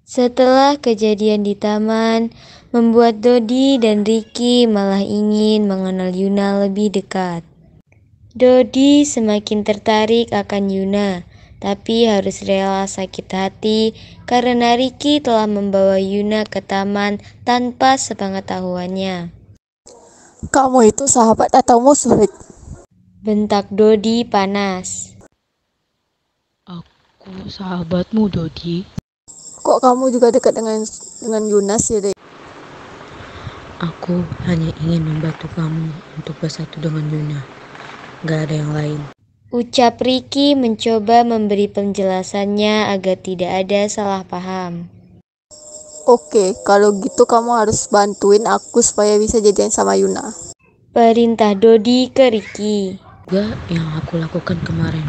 Setelah kejadian di taman, membuat Dodi dan Ricky malah ingin mengenal Yuna lebih dekat. Dodi semakin tertarik akan Yuna, tapi harus rela sakit hati karena Ricky telah membawa Yuna ke taman tanpa sepengetahuannya. Kamu itu sahabat atau musuh, Rick? Bentak Dodi panas. Aku sahabatmu, Dodi. Kok kamu juga dekat dengan Yuna sih, Rick? Aku hanya ingin membantu kamu untuk bersatu dengan Yuna. Gak ada yang lain. Ucap Ricky mencoba memberi penjelasannya agar tidak ada salah paham. Oke, kalau gitu kamu harus bantuin aku supaya bisa jadian sama Yuna. Perintah Dodi ke Ricky. Gak yang aku lakukan kemarin.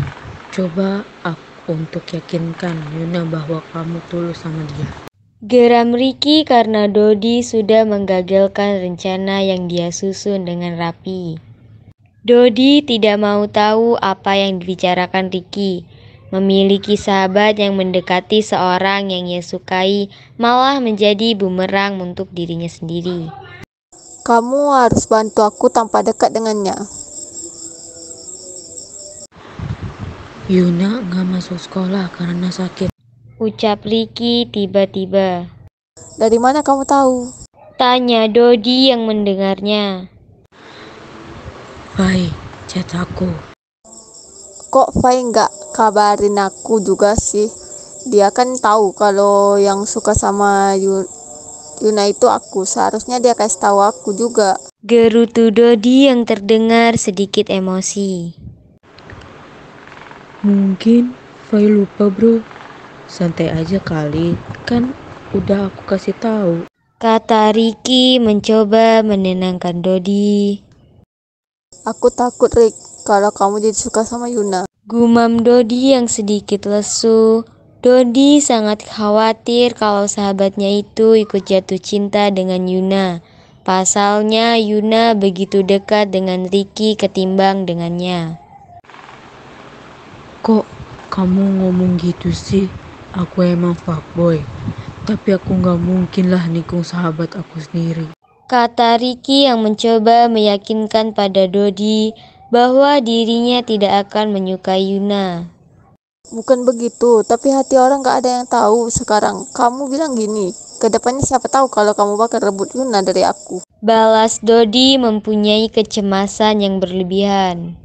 Coba aku untuk yakinkan Yuna bahwa kamu tulus sama dia. Geram Ricky karena Dodi sudah menggagalkan rencana yang dia susun dengan rapi. Dodi tidak mau tahu apa yang dibicarakan Ricky. Memiliki sahabat yang mendekati seorang yang ia sukai malah menjadi bumerang untuk dirinya sendiri. Kamu harus bantu aku tanpa dekat dengannya. Yuna gak masuk sekolah karena sakit. Ucap Ricky tiba-tiba. Dari mana kamu tahu? Tanya Dodi yang mendengarnya. Fai, chat aku. Kok Fai nggak kabarin aku juga sih? Dia kan tahu kalau yang suka sama Yuna itu aku. Seharusnya dia kasih tahu aku juga. Gerutu Dodi yang terdengar sedikit emosi. Mungkin Fai lupa, bro. Santai aja kali, kan udah aku kasih tahu. Kata Ricky mencoba menenangkan Dodi. Aku takut, Rick, kalau kamu jadi suka sama Yuna. Gumam Dodi yang sedikit lesu. Dodi sangat khawatir kalau sahabatnya itu ikut jatuh cinta dengan Yuna. Pasalnya Yuna begitu dekat dengan Ricky ketimbang dengannya. Kok kamu ngomong gitu sih? Aku emang fuckboy, tapi aku gak mungkin lah nikung sahabat aku sendiri. Kata Ricky yang mencoba meyakinkan pada Dodi bahwa dirinya tidak akan menyukai Yuna. Bukan begitu, tapi hati orang gak ada yang tahu sekarang. Kamu bilang gini, kedepannya siapa tahu kalau kamu bakal rebut Yuna dari aku. Balas Dodi mempunyai kecemasan yang berlebihan.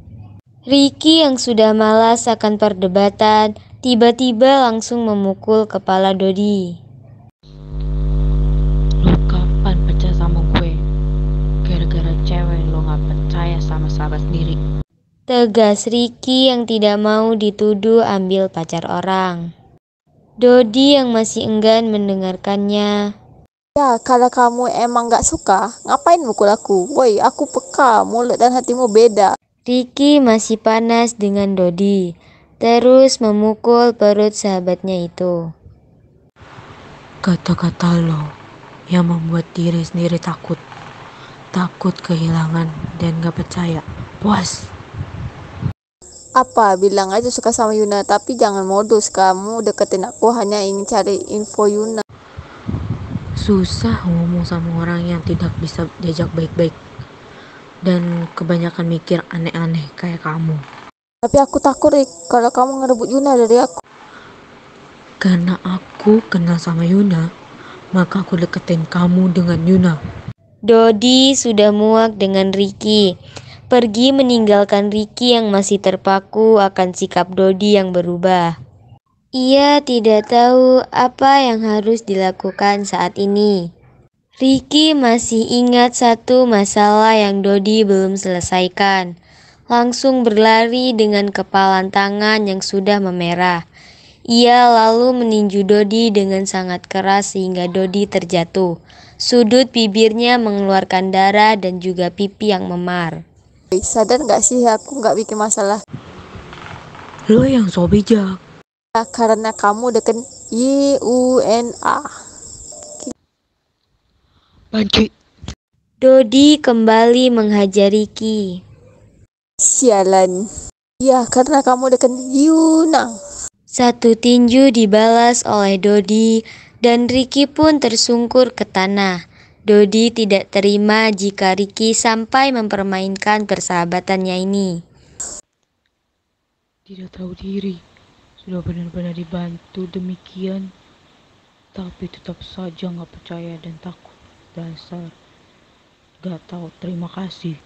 Ricky yang sudah malas akan perdebatan, tiba-tiba langsung memukul kepala Dodi. Lo kapan percaya sama gue? Gara-gara cewek lo gak percaya sama sahabat sendiri. Tegas Ricky yang tidak mau dituduh ambil pacar orang. Dodi yang masih enggan mendengarkannya. Ya, kalau kamu emang gak suka, ngapain mukul aku? Woi, aku peka, mulut dan hatimu beda. Ricky masih panas dengan Dodi, terus memukul perut sahabatnya itu. Kata-kata lo yang membuat diri sendiri takut. Takut kehilangan dan gak percaya. Puas. Apa, bilang aja suka sama Yuna, tapi jangan modus. Kamu deketin aku hanya ingin cari info Yuna. Susah ngomong sama orang yang tidak bisa diajak baik-baik. Dan kebanyakan mikir aneh-aneh kayak kamu. Tapi aku takut, Rick, kalau kamu ngerebut Yuna dari aku. Karena aku kenal sama Yuna, maka aku deketin kamu dengan Yuna. Dodi sudah muak dengan Ricky. Pergi meninggalkan Ricky yang masih terpaku akan sikap Dodi yang berubah. Ia tidak tahu apa yang harus dilakukan saat ini. Ricky masih ingat satu masalah yang Dodi belum selesaikan. Langsung berlari dengan kepalan tangan yang sudah memerah. Ia lalu meninju Dodi dengan sangat keras sehingga Dodi terjatuh. Sudut bibirnya mengeluarkan darah dan juga pipi yang memar. Sadar gak sih aku gak bikin masalah? Lo yang so bijak. Karena kamu deket Yuna. Banci. Dodi kembali menghajar Ricky. Sialan. Ya, karena kamu deket Yuna. Satu tinju dibalas oleh Dodi dan Ricky pun tersungkur ke tanah. Dodi tidak terima jika Ricky sampai mempermainkan persahabatannya ini. Tidak tahu diri, sudah benar-benar dibantu demikian, tapi tetap saja nggak percaya dan takut. Dasar, gak tahu terima kasih.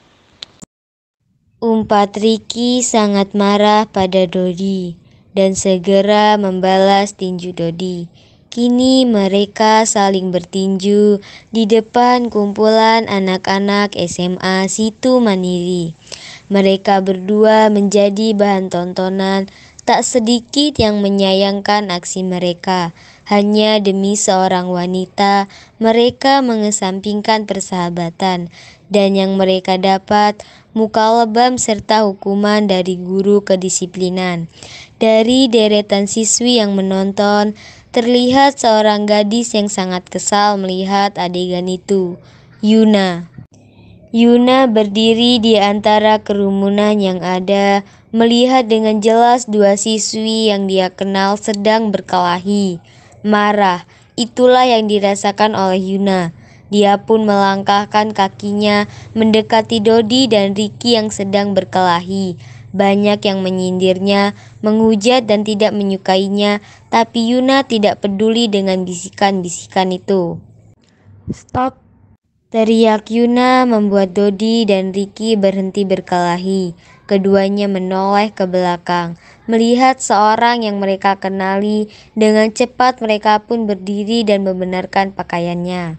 Umpat Ricky sangat marah pada Dodi dan segera membalas tinju Dodi. Kini mereka saling bertinju di depan kumpulan anak-anak SMA Situ Mandiri. Mereka berdua menjadi bahan tontonan, tak sedikit yang menyayangkan aksi mereka. Hanya demi seorang wanita, mereka mengesampingkan persahabatan, dan yang mereka dapat muka lebam serta hukuman dari guru kedisiplinan. Dari deretan siswi yang menonton, terlihat seorang gadis yang sangat kesal melihat adegan itu, Yuna. Yuna berdiri di antara kerumunan yang ada, melihat dengan jelas dua siswi yang dia kenal sedang berkelahi. Marah, itulah yang dirasakan oleh Yuna. Dia pun melangkahkan kakinya mendekati Dodi dan Ricky yang sedang berkelahi. Banyak yang menyindirnya, menghujat dan tidak menyukainya, tapi Yuna tidak peduli dengan bisikan-bisikan itu. Stop! Teriak Yuna membuat Dodi dan Ricky berhenti berkelahi. Keduanya menoleh ke belakang, melihat seorang yang mereka kenali. Dengan cepat mereka pun berdiri dan membenarkan pakaiannya.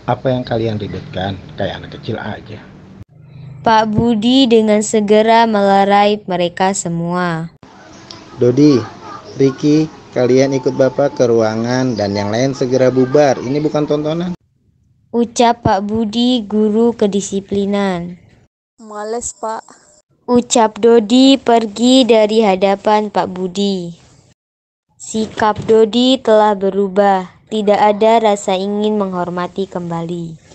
Apa yang kalian ributkan? Kayak anak kecil aja. Pak Budi dengan segera melerai mereka semua. Dodi, Ricky, kalian ikut Bapak ke ruangan dan yang lain segera bubar. Ini bukan tontonan. Ucap Pak Budi, guru kedisiplinan. Males, Pak. Ucap Dodi pergi dari hadapan Pak Budi. Sikap Dodi telah berubah, tidak ada rasa ingin menghormati kembali.